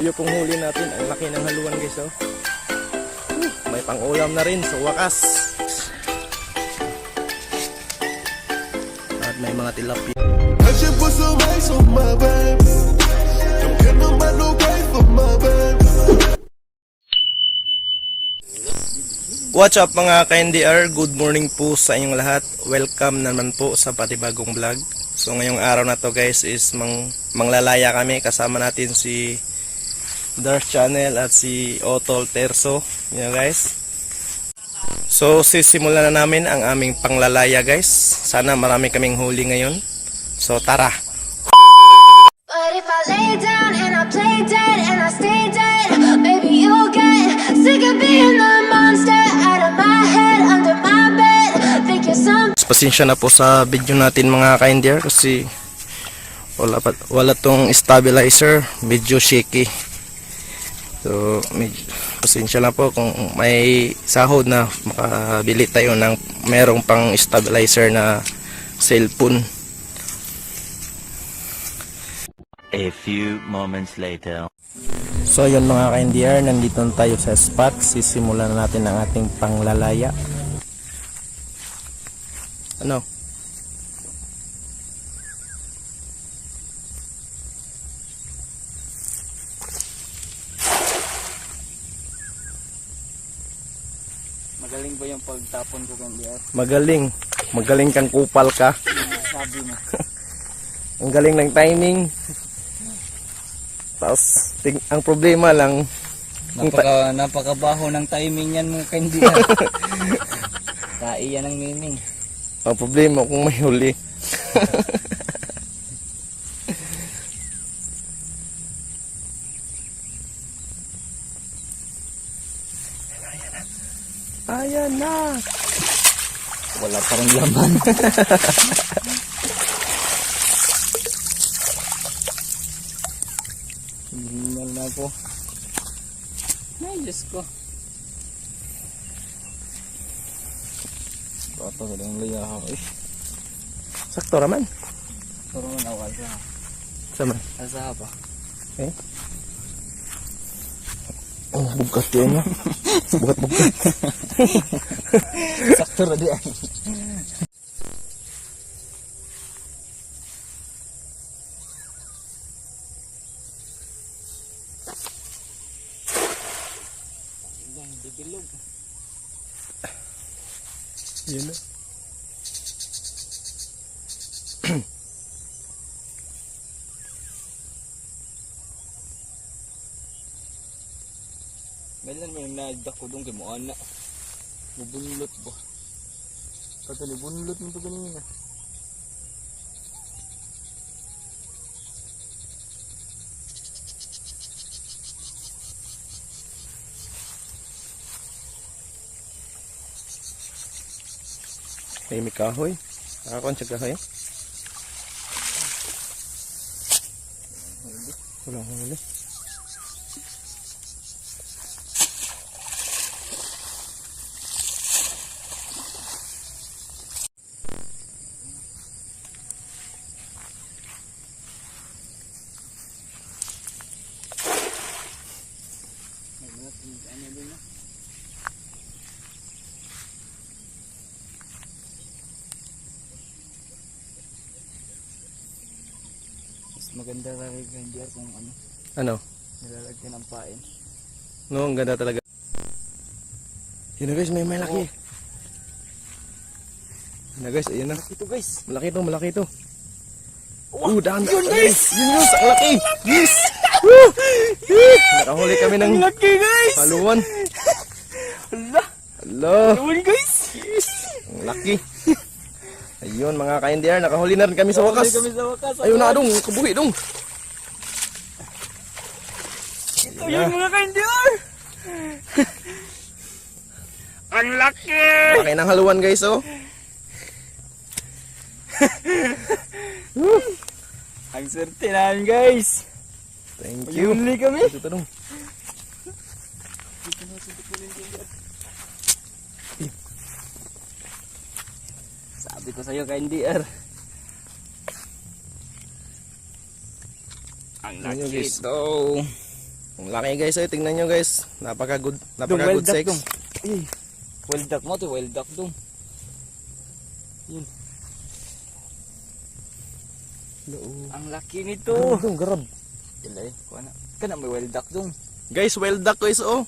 Yung pong huli natin, ang laki ng haluan guys, oh. May pang-ulam na rin sa wakas. At may mga tilapia. What's up mga ka-NDR? Good morning po sa inyong lahat. Welcome naman po sa patibagong vlog. So ngayong araw na to guys is manglalaya kami. Kasama natin si Darth Channel at si Otol Terzo. Yan guys. So sisimulan na namin ang aming panglalaya guys. Sana marami kaming huli ngayon. So tara! But if I lay down and I play dead and I stay dead, maybe you'll get sick of being the monster out of my head, under my bed. Think you're some. Pasensya na po sa video natin mga ka-NDR kasi wala tong stabilizer, medyo shaky. So pasensya na po kung may sahod na makabili tayo ng merong pang stabilizer na cellphone. A few moments later. So yun mga ka-NDR, nandito na tayo sa spot. Sisimulan na natin ang ating panglalaya. Ano? Magaling ba yung pagtapon ko kang diyan? Magaling kang kupal ka. Sabi mo. Ang galing ng timing. Tapos ang problema lang Napakabaho ng timing yan mo kang diyan. Kaiyan ng miming. ang problema kung may huli. Ayan na. Wala pa rin laman. Hinihingal na ako. Ay, Diyos ko. Bata ka lang layahaw eh. Sakto raman. Pero man awal sa. Sama. Asa pa? Eh? Oh, bugat yan niya. Bugat. Sakto na di ay. Dibilog. Yun na. Melan mo yung nagdak ko doon kay mo anak. Mabunlot ba? Katali bunlot mo ito ganina. May kahoy. Nakakon siya kahoy. Walang huli. Maganda rin hindi kung ano, Ano? nilalagyan ng pain. No, ang ganda talaga. Yun na guys, may malaki. Yun na guys, ayun na. Ito guys. Malaki ito. Daan. Yun guys! Yun, ang laki! Yes! Woo! Nakahuli kami ng Laki guys! haluan. Hala! Hello! Haluan guys! Yes! Ang laki. Ayun mga ka-NDR, nakahuli na rin kami sa wakas. Kami sa wakas. Ayun na dong, kabuhi dong. Ito yung mga ka-NDR! Ang laki! Laki ng haluan guys, oh. Ang swerte namin guys! Thank you. Huli kami! Ito dong. Sabi ko sa'yo ka-NDR. Ang Ayun, laki guys. ito. Ang laki guys, ay tingnan nyo guys. Napaka good wild duck sex. dong. Eh, wild duck mo to, wild duck dong. Yun. Ang laki nito. Dong, garab. Ilay, kuha na. Kana may wild duck dong. Guys, wild duck guys, oh.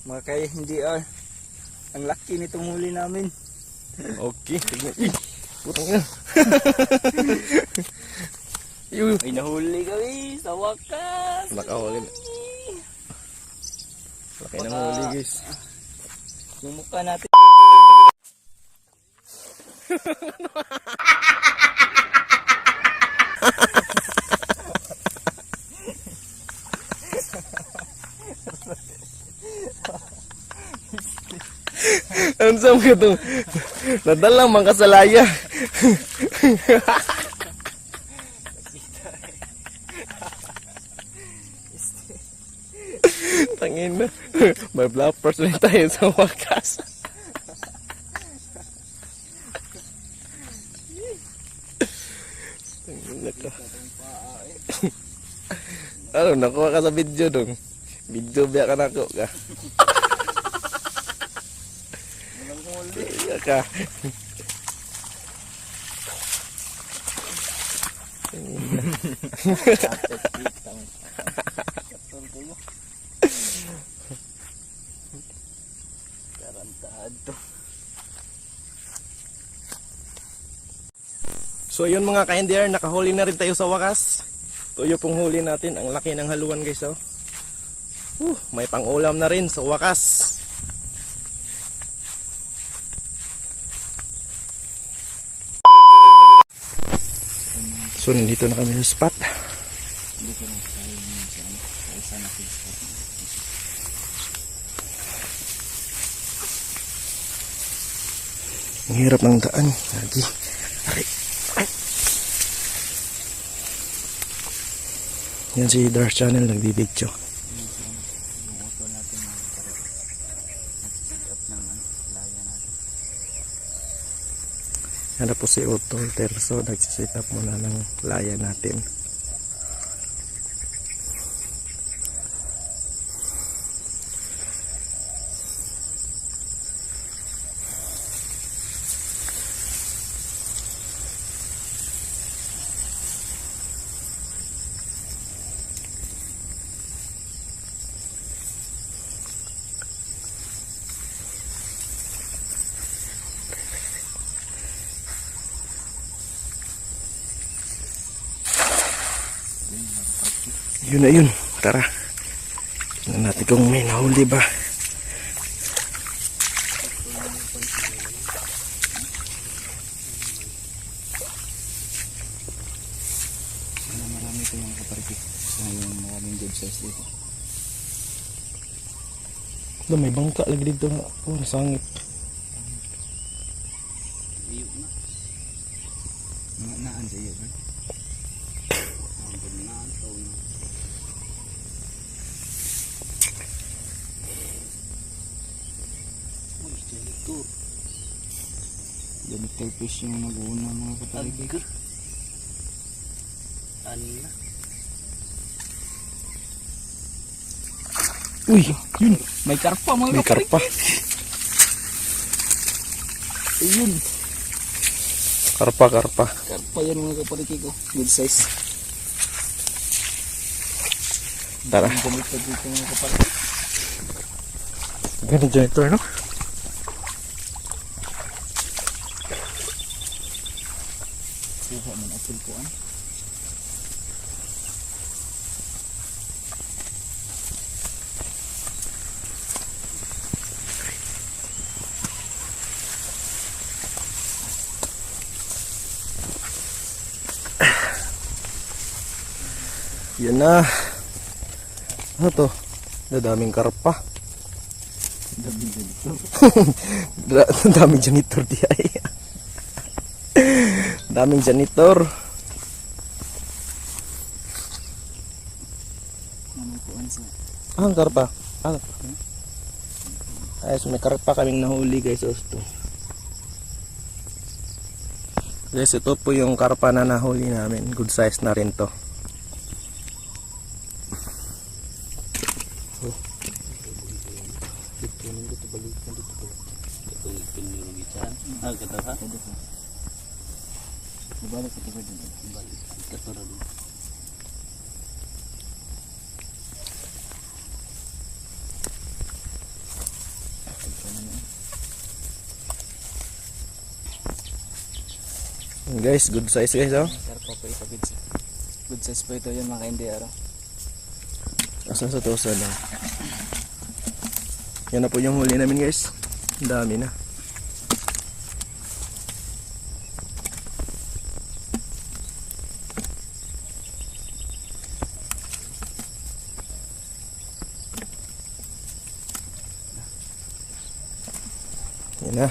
Mga kaya hindi ang laki nitong huli namin. Okay, tignan. Ih, putang ina. Yuh, May nahuli kami sa wakas. nakahuli na. Laki ng huli guys. Yung mukha natin. Ano sa mga ito? Nadalang mga kasalaya. Tangin na. May bloppers rin tayo sa wakas. Tangin na ka. Ano, nakuha ka sa video dong. Video biya ka nako ka. Iya ka. Tarantado. So yun mga ka-NDR, nakahuli na rin tayo sa wakas. Tuyo pong huli natin, ang laki ng haluan guys oh. May pang-ulam na rin sa wakas. So nandito na kami sa spot. Ang hirap ng daan. Lagi. Aray. Ay. Yan si Dark Channel nagbibidyo. Yung auto natin nag-set up ng laya natin. Yan na po si Otto Terso. Nagsisit up muna ng laya natin. Yun na yun. Tara. Tingnan natin kung may nahuli ba. Marami ito yung kaparikit. Yung maraming good size dito. May bangka lagi dito. Oh, nasangit. Iyo na. Mga naan sa iyo ba? Ang pagminaan sa una. Uy, ito. Janitor fish yung nag-uuna mga kaparikit. Ano na? Uy, yun. May karpa mga May karpa. Ayun. Karpa. Karpa yan mga kaparikit ko. Good size. Tara. Ang gamit pa dito mga kaparikit. Ganun janitor, no? Kuha man apil ko an. Yan na. Ano to? Daming karpa. Daming janitor di ay. Daming janitor. Naman ko an sa Ah, ang karpa. Ah, Ayos, may karpa kaming nahuli guys. Ito. Guys, ito po yung karpa na nahuli namin. Good size na rin to. Guys, good size guys, oh. Karpa po ito, good size po ito yun mga hindi araw. Asa sa tosa lang. Yan na po yung huli namin guys. Ang dami na. Yan na.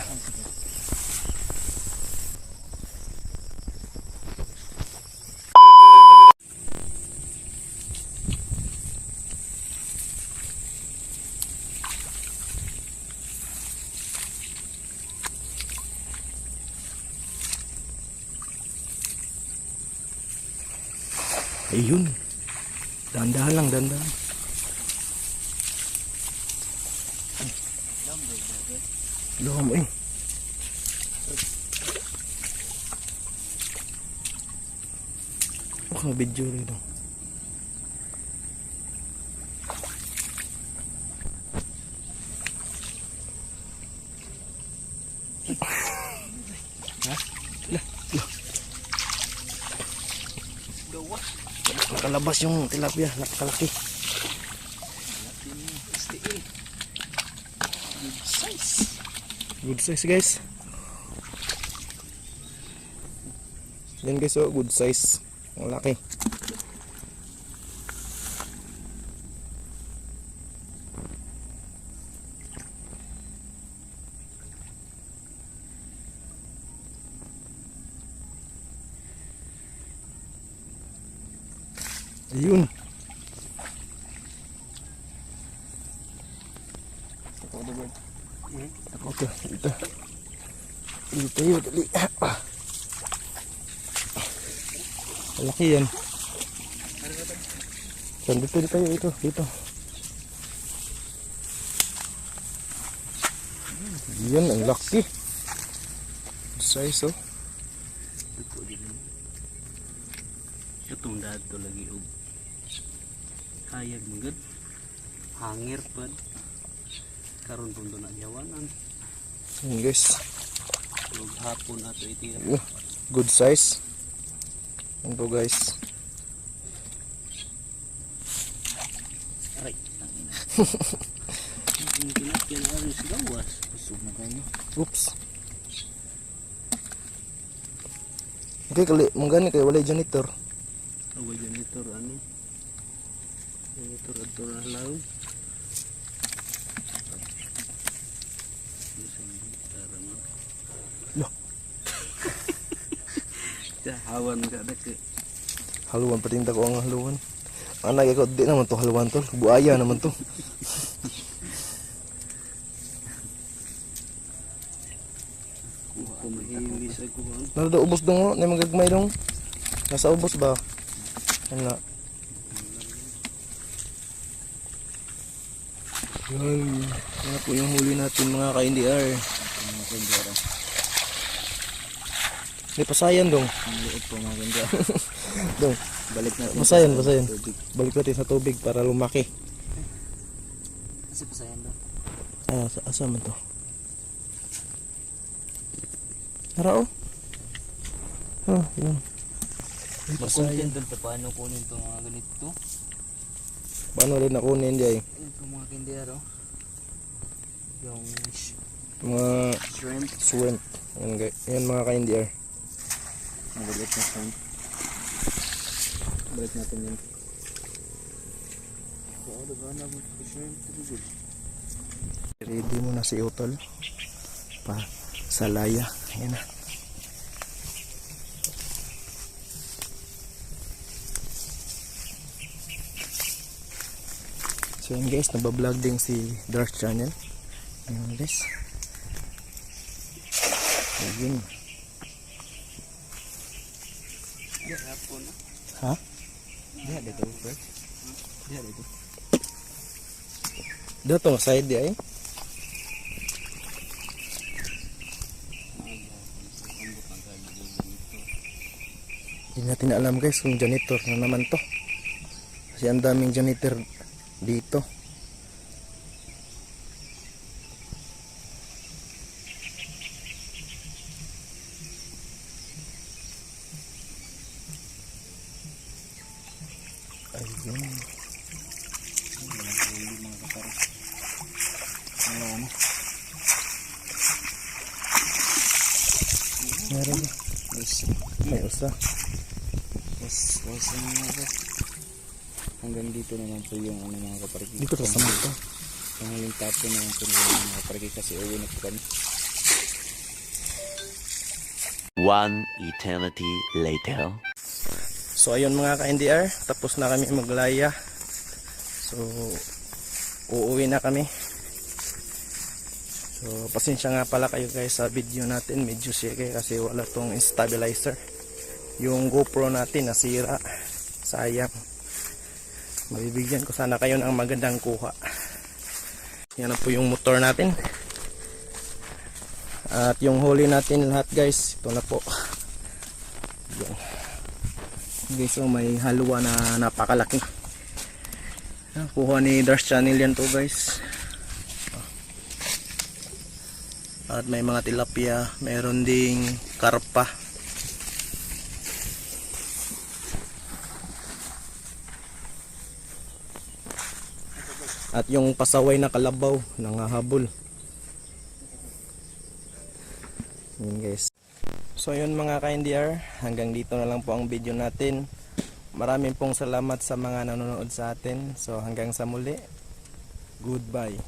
Ayun. Dandahan lang, dandahan. Loham eh. Oh, video rin ito. Nakalabas yung tilapia, nakalaki. Good size guys. Yan guys, oh, good size. Ang laki. Ayun. Okay, dito. Dito yun, dali. Malaki yan. Saan dito tayo ito, dito. Yan, ang laki. Size, oh. Itong dato lagi og hayag mangod hangir pa karon pundo na jawanan Yan guys. ug hapon ato iti Good size. Yan po guys. aray ang tinapyan na rin sa gawas usog na kayo. Oops. Okay, kali manggani kay walay janitor. Away janitor ano janitor ato na law Loh. hawan ka dake Haluan patinta ko ang haluan. Anak ko di naman to haluan to. Buaya naman to. ko mahili sa kuhan Nada ubos dong oh, na magagmay dong. Nasa ubos ba? Ano? Yun. Yan po yung huli natin mga ka-NDR. Hindi, pasayan dong. ang liit po mga ganda Dong. balik natin Pasayan, sa pasayan. tubig. Balik natin sa tubig para lumaki. Kasi pasayan daw Ah, asa man to? Tara oh. Ah, yun. May pasayan. mag-content doon pa paano kunin itong mga ganito Paano rin nakunin dyan? itong mga kindero yung Mga shrimp shrimp. Yan, yan mga ka-NDR. maliit na shrimp balik natin yun shrimp Ready mo na si Utol. Pa sa laya. Ayan na. So yun guys, nabablog din si Dark Channel. Ayun guys. Ayun. Diya hapon na. Ha? Diya dito, Fred. Diya dito. Dito side di ay. Hindi natin alam guys kung janitor na naman to. Kasi ang daming janitor dito. Ayun. Meron ba? May usa. Was hanggang dito naman po yung ano mga kaparigi. Dito to sa mga. Yung tapo naman po yung mga kaparigi kasi uwi na po kami. One eternity later. So ayun mga ka-NDR, tapos na kami maglaya. So uuwi na kami. So pasensya nga pala kayo guys sa video natin, medyo shake kasi wala tong stabilizer. Yung GoPro natin nasira. Sayang. Mabibigyan ko sana kayo ng magandang kuha. Yan na po yung motor natin. At yung huli natin lahat guys, ito na po. Yung guys, so may halwa na napakalaki. Kuha ni Darsh Channel yan to guys. At may mga tilapia, meron ding karpa. At yung pasaway na kalabaw, nangahabol. Yun guys. So yun mga ka-NDR, hanggang dito na lang po ang video natin. Maraming pong salamat sa mga nanonood sa atin. So hanggang sa muli, goodbye.